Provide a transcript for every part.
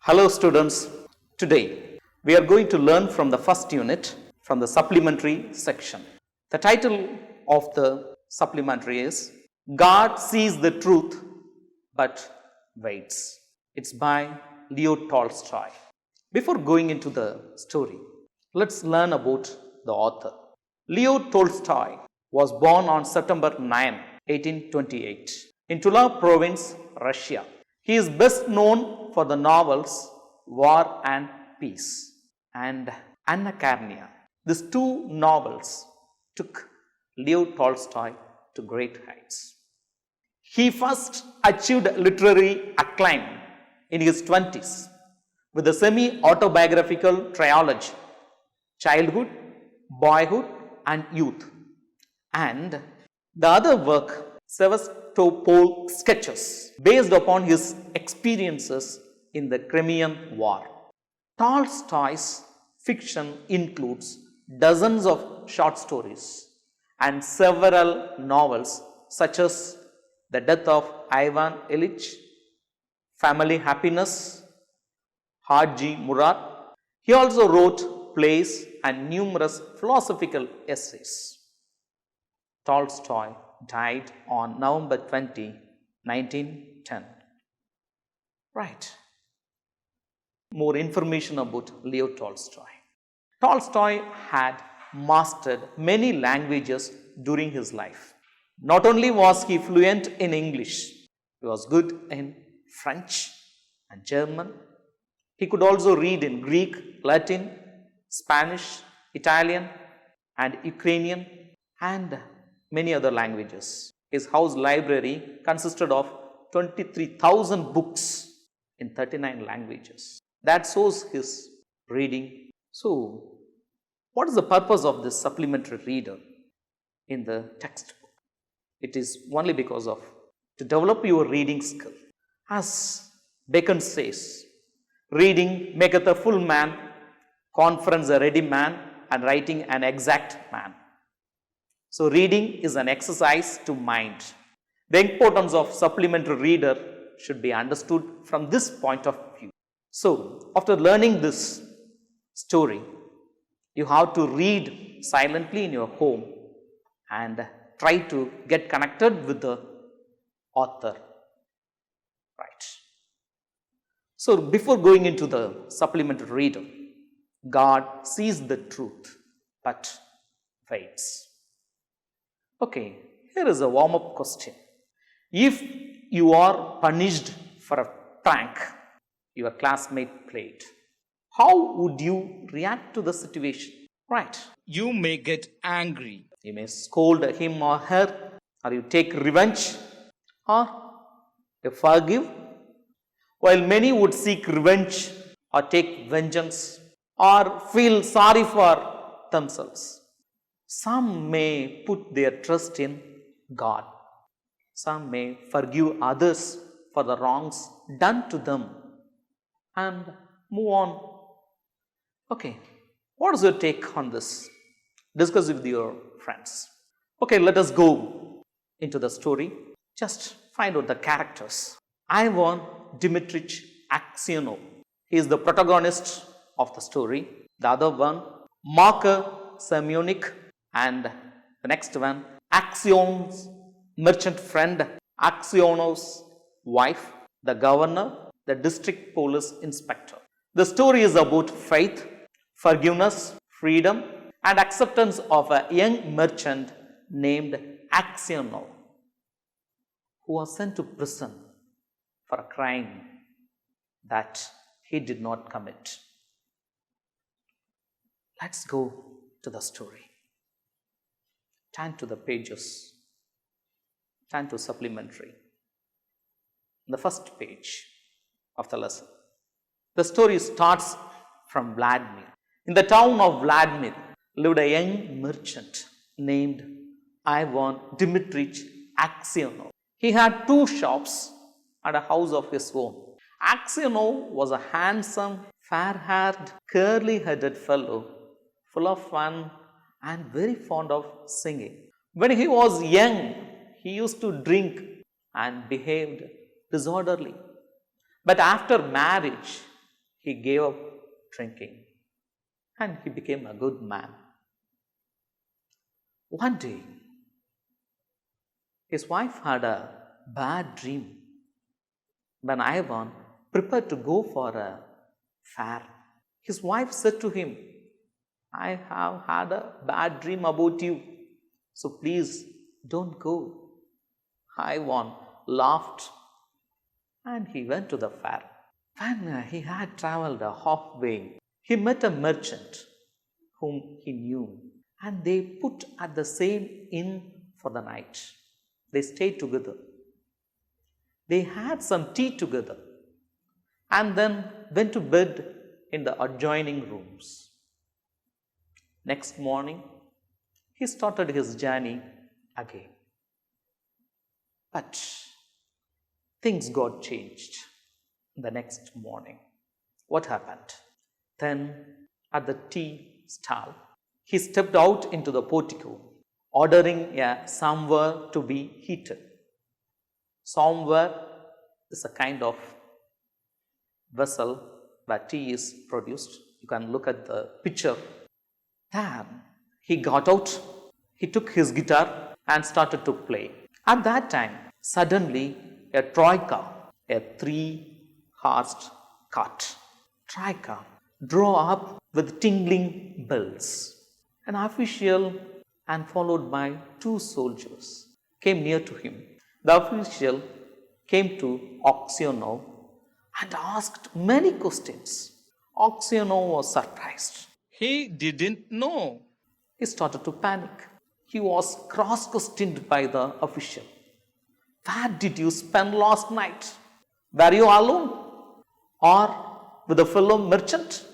Hello students, today we are going to learn from the first unit from the supplementary section. The title of the supplementary is God Sees the Truth but Waits. It's by Leo Tolstoy. Before going into the story, let's learn about the author. Leo Tolstoy was born on September 9, 1828 in Tula province, Russia. He is best known for the novels War and Peace and Anna Karenina. These two novels took Leo Tolstoy to great heights. He first achieved literary acclaim in his 20s with a semi-autobiographical trilogy, Childhood, Boyhood and Youth, and the other work, Sevastopol Sketches, based upon his experiences in the Crimean War. Tolstoy's fiction includes dozens of short stories and several novels such as The Death of Ivan Ilyich, Family Happiness, Haji Murad. He also wrote plays and numerous philosophical essays. Tolstoy died on November 20, 1910. Right. More information about Leo Tolstoy. Tolstoy had mastered many languages during his life. Not only was he fluent in English, he was good in French and German. He could also read in Greek, Latin, Spanish, Italian and Ukrainian and many other languages. His house library consisted of 23,000 books in 39 languages. That shows his reading. So, what is the purpose of this supplementary reader in the textbook? It is only because of to develop your reading skill. As Bacon says, reading maketh a full man, conference a ready man, and writing an exact man. So, reading is an exercise to mind. The importance of supplementary reader should be understood from this point of view. So, after learning this story, you have to read silently in your home and try to get connected with the author. Right. So, before going into the supplementary reader, God sees the truth but waits. Okay, here is a warm-up question. If you are punished for a prank your classmate played, how would you react to the situation? Right. You may get angry. You may scold him or her, or you take revenge, or you forgive. While many would seek revenge or take vengeance or feel sorry for themselves, some may put their trust in God. Some may forgive others for the wrongs done to them and move on. Okay, what is your take on this? Discuss with your friends. Okay, let us go into the story. Just find out the characters. Ivan Dmitrich Aksionov. He is the protagonist of the story. The other one, Marka Semyonik, and the next one, Aksion's merchant friend, Aksionov's wife, the governor, the district police inspector. The story is about faith, forgiveness, freedom, and acceptance of a young merchant named Aksionov, who was sent to prison for a crime that he did not commit. Let's go to the story. Turn to the pages. Turn to supplementary. The first page of the lesson. The story starts from Vladimir. In the town of Vladimir lived a young merchant named Ivan Dmitrich Aksionov. He had two shops and a house of his own. Aksionov was a handsome, fair-haired, curly-headed fellow, full of fun and very fond of singing. When he was young, he used to drink and behaved disorderly. But after marriage, he gave up drinking and he became a good man. One day, his wife had a bad dream when Ivan prepared to go for a fair. His wife said to him, I have had a bad dream about you, so please don't go. Ivan laughed and he went to the fair. When he had traveled halfway, he met a merchant whom he knew, and they put at the same inn for the night. They stayed together. They had some tea together and then went to bed in the adjoining rooms. Next morning, he started his journey again. But things got changed the next morning. What happened? Then, at the tea stall, he stepped out into the portico, ordering a samovar to be heated. Samovar is a kind of vessel where tea is produced. You can look at the picture. Then he got out, he took his guitar and started to play. At that time, suddenly a troika, a three-horsed cart, troika, drove up with tingling bells. An official and followed by two soldiers came near to him. The official came to Oxionov and asked many questions. Oxionov was surprised. He didn't know. He started to panic. He was cross-questioned by the official. Where did you spend last night? Were you alone? Or with a fellow merchant?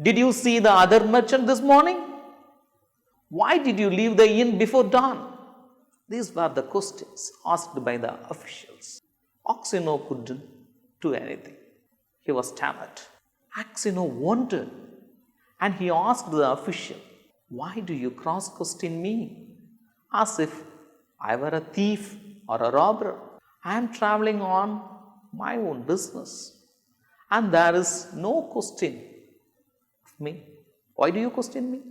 Did you see the other merchant this morning? Why did you leave the inn before dawn? These were the questions asked by the officials. Oxionov couldn't do anything. He was stammered. Oxionov wondered and he asked the official, why do you cross-question me? As if I were a thief or a robber. I am traveling on my own business. And there is no question of me. Why do you question me?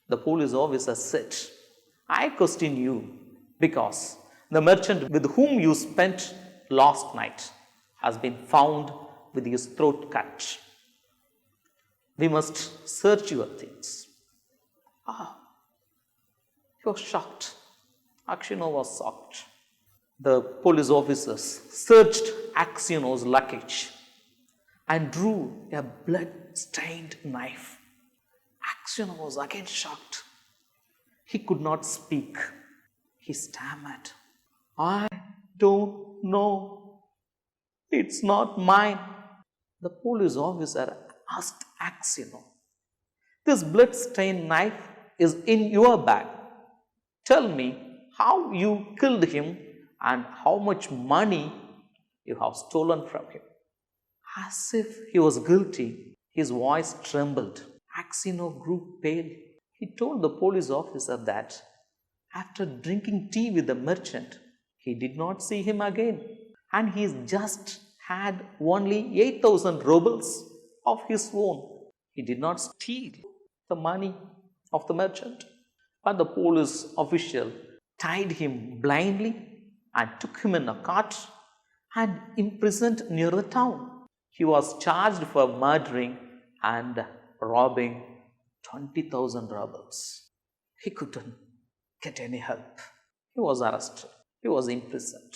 The police officer said, I question you because the merchant with whom you spent last night has been found with his throat cut. We must search your things. He was shocked. Aksionov was shocked. The police officers searched Aksionov's luggage and drew a blood-stained knife. Aksionov was again shocked. He could not speak. He stammered. I don't know. It's not mine. The police officer asked Aksionov, this blood-stained knife is in your bag. Tell me how you killed him and how much money you have stolen from him. As if he was guilty, his voice trembled. Aksionov grew pale. He told the police officer that after drinking tea with the merchant, he did not see him again. And he just had only 8,000 rubles of his own. He did not steal the money of the merchant. But the police official tied him blindly and took him in a cart and imprisoned near the town. He was charged for murdering and robbing 20,000 rubles. He couldn't get any help. He was arrested. He was imprisoned.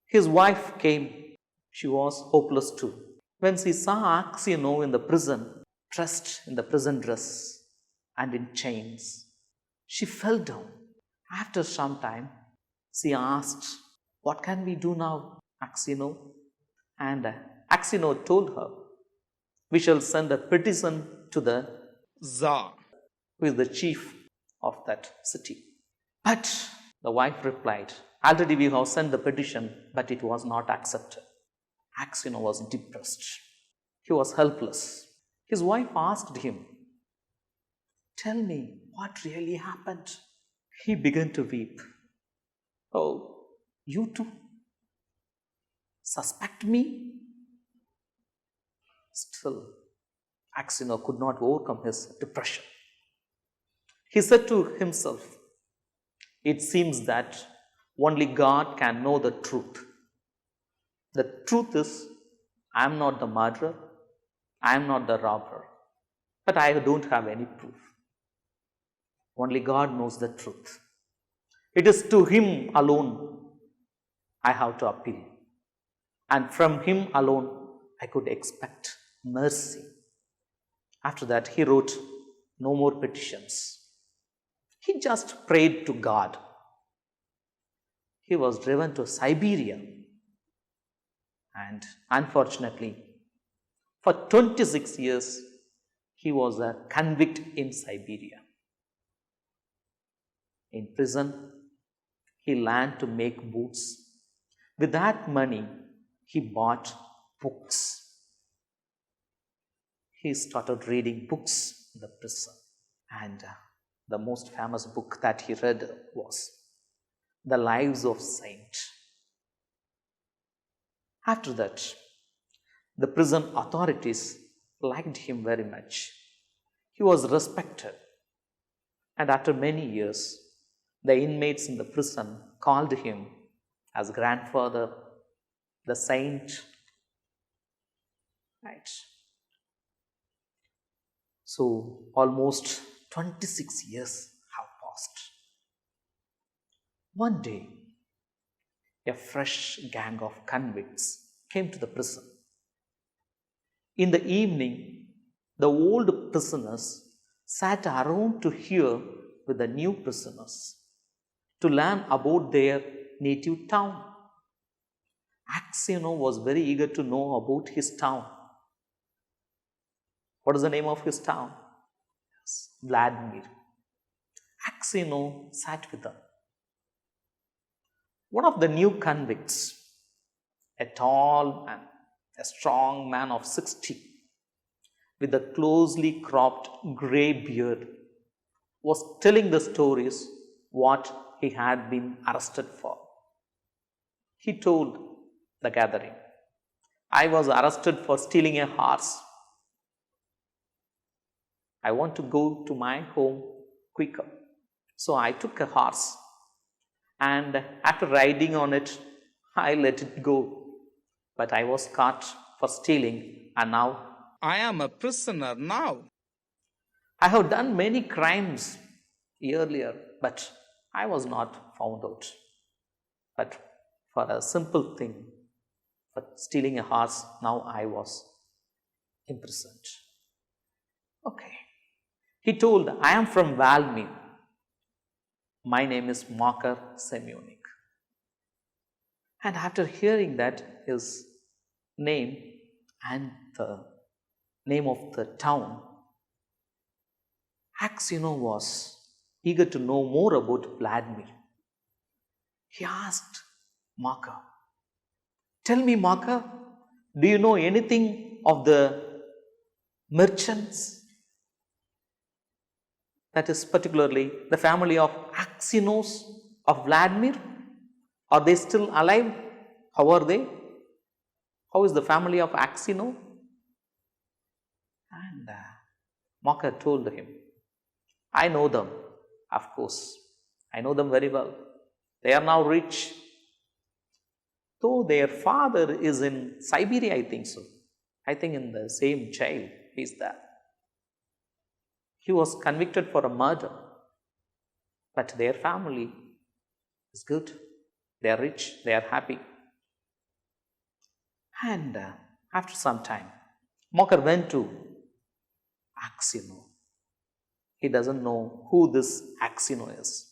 His wife came. She was hopeless too. When she saw Aksionov in the prison, dressed in the prison dress and in chains, she fell down. After some time, she asked, what can we do now, Aksionov? And Aksionov told her, we shall send a petition to the Tsar. who is the chief of that city. But the wife replied, already we have sent the petition, but it was not accepted. Aksionov was depressed. He was helpless. His wife asked him, tell me what really happened. He began to weep. Oh, you too suspect me? Still, Axino could not overcome his depression. He said to himself, it seems that only God can know the truth. The truth is, I am not the murderer, I am not the robber, but I don't have any proof. Only God knows the truth. It is to Him alone I have to appeal, and from Him alone I could expect mercy. After that, he wrote no more petitions. He just prayed to God. He was driven to Siberia, and unfortunately, for 26 years, he was a convict in Siberia. In prison, he learned to make boots. With that money, he bought books. He started reading books in the prison. And the most famous book that he read was The Lives of Saints. After that, the prison authorities liked him very much. He was respected. And after many years, the inmates in the prison called him as grandfather, the saint. Right. So almost 26 years have passed. One day, a fresh gang of convicts came to the prison. In the evening, the old prisoners sat around to hear with the new prisoners to learn about their native town. Axino was very eager to know about his town. What is the name of his town? Yes, Vladimir. Axino sat with them. One of the new convicts, a tall man, a strong man of 60, with a closely cropped grey beard, was telling the stories what he had been arrested for. He told the gathering, I was arrested for stealing a horse. I want to go to my home quicker. So I took a horse, and after riding on it, I let it go. But I was caught for stealing, and now I am a prisoner now. I have done many crimes earlier, but I was not found out. But for a simple thing, for stealing a horse, now I was imprisoned. Okay. He told, I am from Valmy. My name is Makar Semyonik. And after hearing that, his name and the name of the town, Axino was eager to know more about Vladimir. He asked Makar, tell me, Makar, do you know anything of the merchants? That is particularly the family of Axinos of Vladimir. Are they still alive? How are they? How is the family of Axino? And Makar told him, I know them, of course. I know them very well. They are now rich. Though their father is in Siberia, I think so. I think in the same jail he is there. He was convicted for a murder. But their family is good. They are rich. They are happy. And after some time, Makar went to Axino. He doesn't know who this Axino is.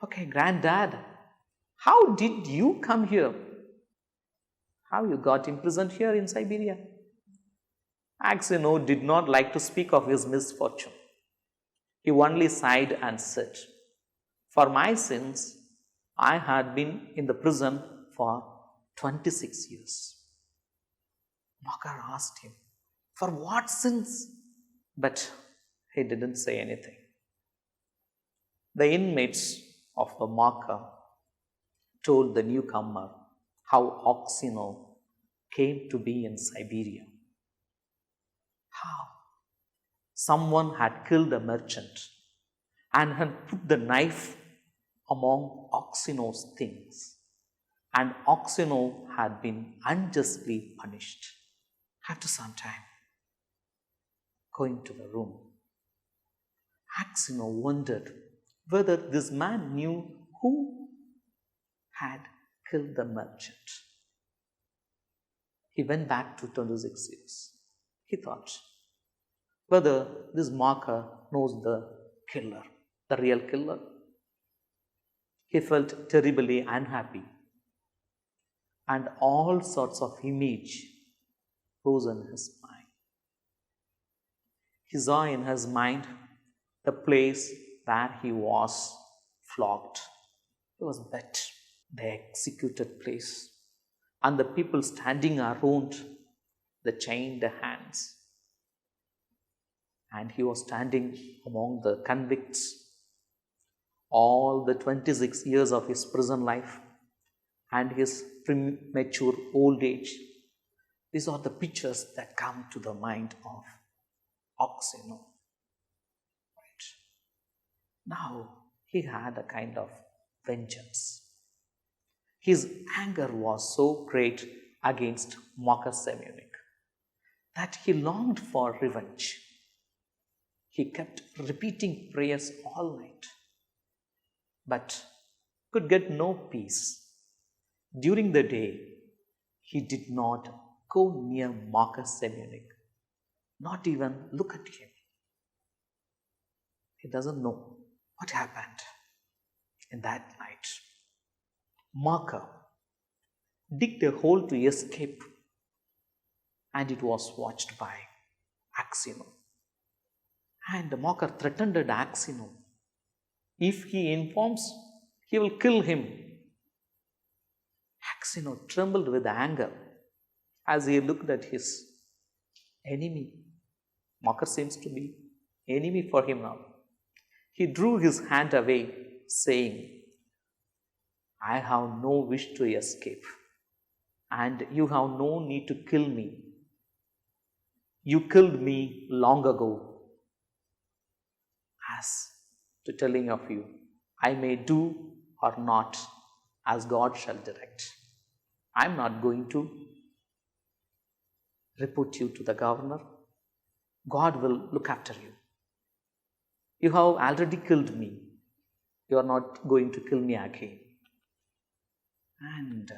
Okay, granddad, how did you come here? How you got imprisoned here in Siberia? Axino did not like to speak of his misfortune. He only sighed and said, for my sins, I had been in the prison for 26 years. Makar asked him, for what sins? But he didn't say anything. The inmates of the Makar told the newcomer how Axino came to be in Siberia. How? Someone had killed a merchant and had put the knife among Oxeno's things, and Oxeno had been unjustly punished. After some time, going to the room, Oxeno wondered whether this man knew who had killed the merchant. He went back to 26 years. He thought whether this marker knows the killer, the real killer. He felt terribly unhappy, and all sorts of image rose in his mind. He saw in his mind the place where he was flogged. It was beat, the executed place, and the people standing around the chained hands. And he was standing among the convicts. All the 26 years of his prison life and his premature old age, these are the pictures that come to the mind of Oxeno. Right. Now he had a kind of vengeance. His anger was so great against Marcus Simeonic that he longed for revenge. He kept repeating prayers all night, but could get no peace. During the day, he did not go near Marcus Simeonic, not even look at him. He doesn't know what happened in that night. Marcus digged a hole to escape, and it was watched by Oxeno. And Marcus threatened Oxeno. If he informs, he will kill him. Oxeno trembled with anger as he looked at his enemy. Marcus seems to be enemy for him now. He drew his hand away, saying, I have no wish to escape, and you have no need to kill me. You killed me long ago. As to telling of you, I may do or not as God shall direct. I am not going to report you to the governor. God will look after you. You have already killed me. You are not going to kill me again. And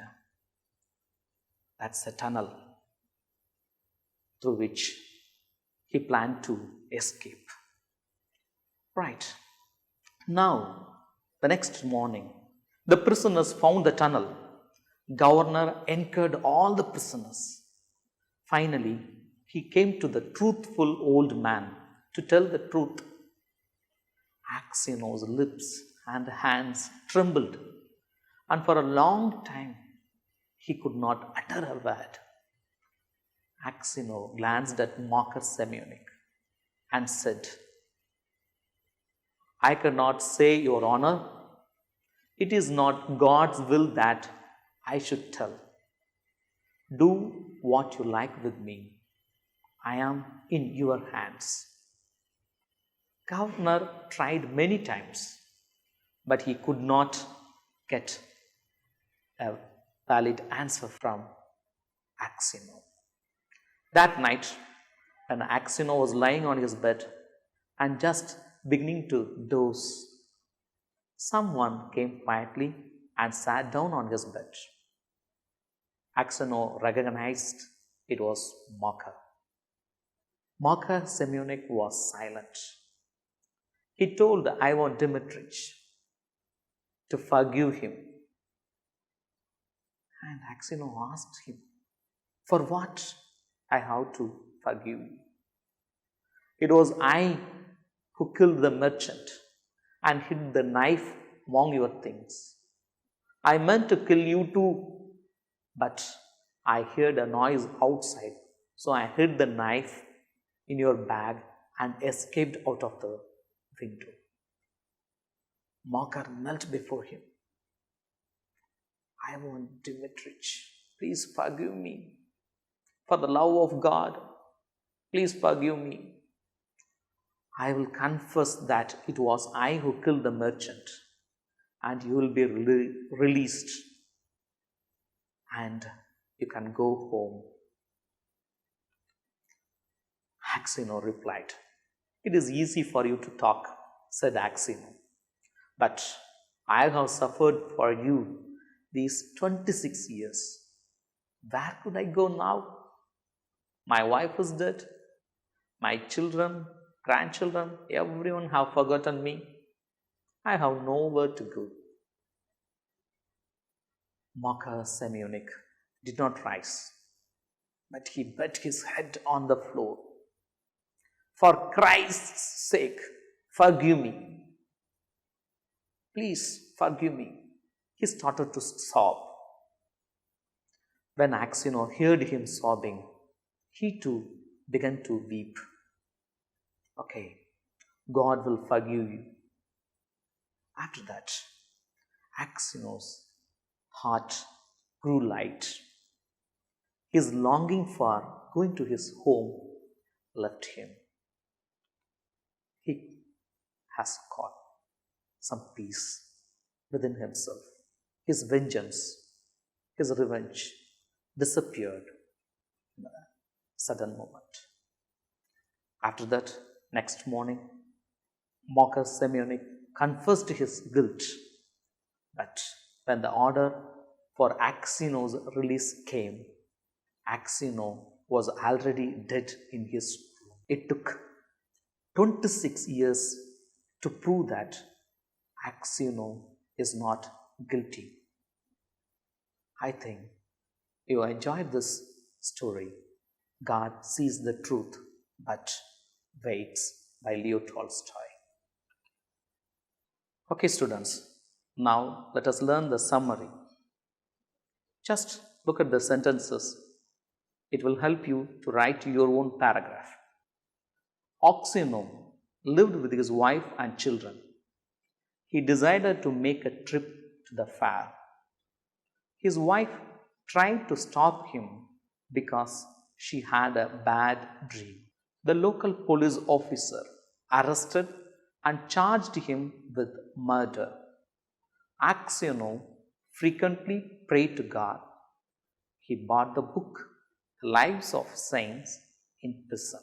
that's the tunnel through which he planned to escape. Right. Now, the next morning, the prisoners found the tunnel. Governor encouraged all the prisoners. Finally, he came to the truthful old man to tell the truth. Oxeno's lips and hands trembled, and for a long time he could not utter a word. Oxeno glanced at Marcus Simeonic and said, I cannot say, Your Honor, it is not God's will that I should tell. Do what you like with me. I am in your hands. Governor tried many times, but he could not get a valid answer from Oxeno. That night, when Oxeno was lying on his bed and just beginning to doze, someone came quietly and sat down on his bed. Oxeno recognized it was Marcus. Marcus Simeonic was silent. He told Ivan Dmitrich to forgive him. And Oxeno asked him, for what I have to forgive you? It was I who killed the merchant and hid the knife among your things. I meant to kill you too, but I heard a noise outside, so I hid the knife in your bag and escaped out of the window. Marcus knelt before him. Ivan Dmitrich, please forgive me. For the love of God, Please forgive me. I will confess that it was I who killed the merchant, and you will be released, and you can go home. Axino replied, It is easy for you to talk, said Axino, but I have suffered for you these 26 years. Where could I go now? My wife is dead. My children, grandchildren, everyone have forgotten me. I have nowhere to go. Mocker Semyonik did not rise, but he beat his head on the floor. For Christ's sake, forgive me. Please forgive me. He started to sob. When Axino heard him sobbing, he too began to weep. Okay, God will forgive you. After that, Axino's heart grew light. His longing for going to his home left him. He has got some peace within himself. His vengeance, his revenge disappeared in a sudden moment. After that, next morning, Mocker Semyonik confessed his guilt. But when the order for Axino's release came, Axino was already dead in his room. It took 26 years to prove that Axino is not guilty. I think you enjoyed this story. God sees the truth but waits, by Leo Tolstoy. Okay, students, now let us learn the summary. Just look at the sentences. It will help you to write your own paragraph. Axino lived with his wife and children. He decided to make a trip to the fair. His wife tried to stop him because she had a bad dream. The local police officer arrested and charged him with murder. Axino frequently prayed to God. He bought the book Lives of Saints in prison.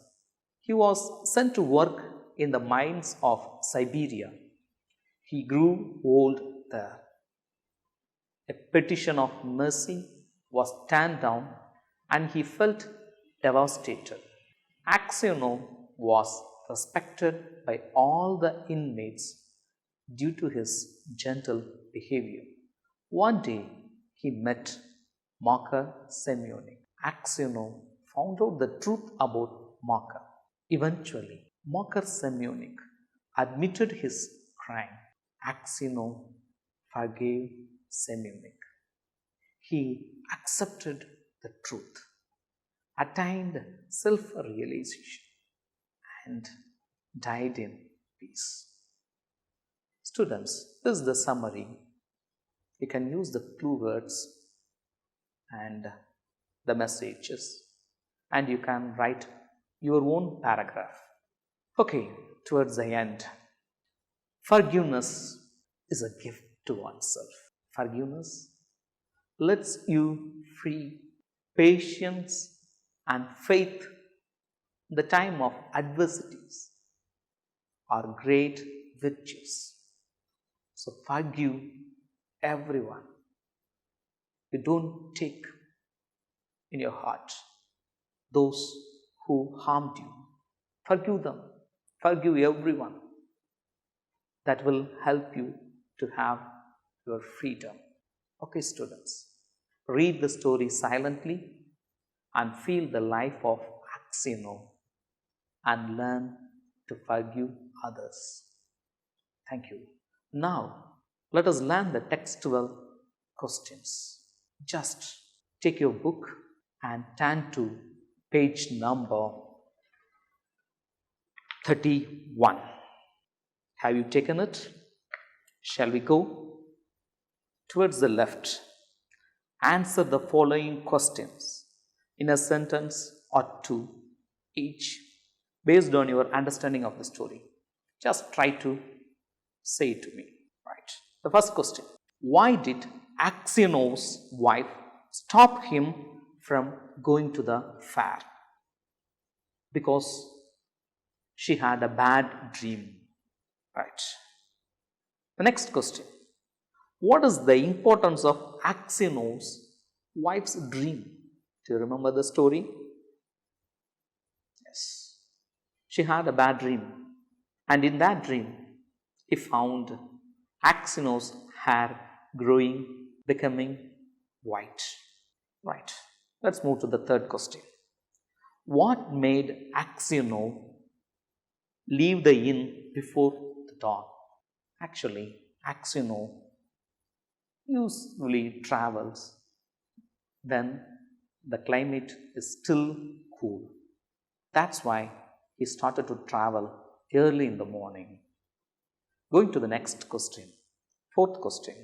He was sent to work in the mines of Siberia. He grew old there. A petition of mercy was turned down and he felt devastated. Axino was respected by all the inmates due to his gentle behavior. One day he met Mocker Semyonik. Axino found out the truth about Mocker. Eventually, Mocker Semyonik admitted his crime. Axino forgave Semyonik. He accepted the truth, attained self-realization, and died in peace. Students, this is the summary. You can use the clue words and the messages, and you can write your own paragraph. Okay, towards the end, forgiveness is a gift to oneself. Forgiveness lets you free. Patience and faith in the time of adversities are great virtues. So forgive everyone. You don't take in your heart those who harmed you. Forgive them. Forgive everyone. That will help you to have your freedom. Okay, students, read the story silently and feel the life of Axino and learn to forgive others. Thank you. Now, let us learn the textual questions. Just take your book and turn to page number 31. Have you taken it? Shall we go? Towards the left, answer the following questions in a sentence or two each based on your understanding of the story. Just try to say it to me. Right. The first question. Why did Axionos' wife stop him from going to the fair? Because she had a bad dream. Right. The next question. What is the importance of Axionos' wife's dream? Do you remember the story? Yes. She had a bad dream. And in that dream, he found Axionos' hair growing, becoming white. Right. Let's move to the third question. What made Axiono leave the inn before the dawn? Actually, Axiono usually travels when the climate is still cool. That's why he started to travel early in the morning. Going to the next question. Fourth question.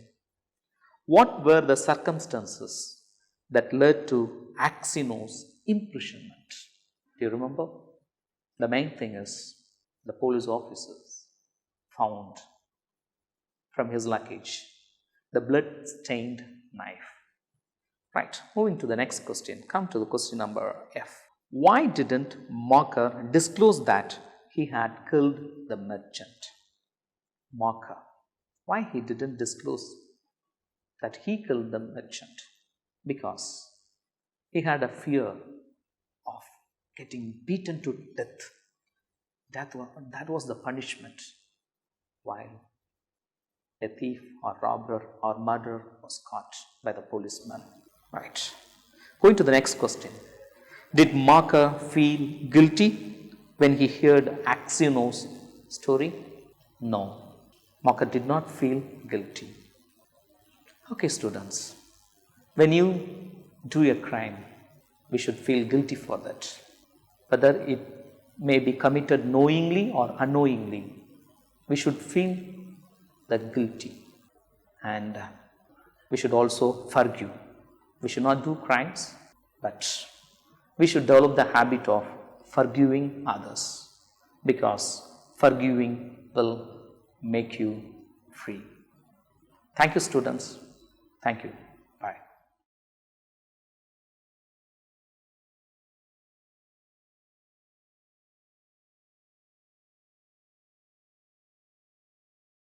What were the circumstances that led to Axionos' imprisonment? Do you remember? The main thing is the police officers found from his luggage the blood-stained knife. Right, moving to the next question. Come to the question number F. Why didn't Mocker disclose that he had killed the merchant? Mocker. Why he didn't disclose that he killed the merchant? Because he had a fear of getting beaten to death. That was the punishment while a thief or robber or murderer was caught by the policeman. Right. Going to the next question. Did Mocker feel guilty when he heard Axionos' story? No. Mocker did not feel guilty. Okay, students. When you do a crime, we should feel guilty for that. Whether it may be committed knowingly or unknowingly, we should feel that guilty. And we should also forgive. We should not do crimes, but we should develop the habit of forgiving others, because forgiving will make you free. Thank you, students. Thank you.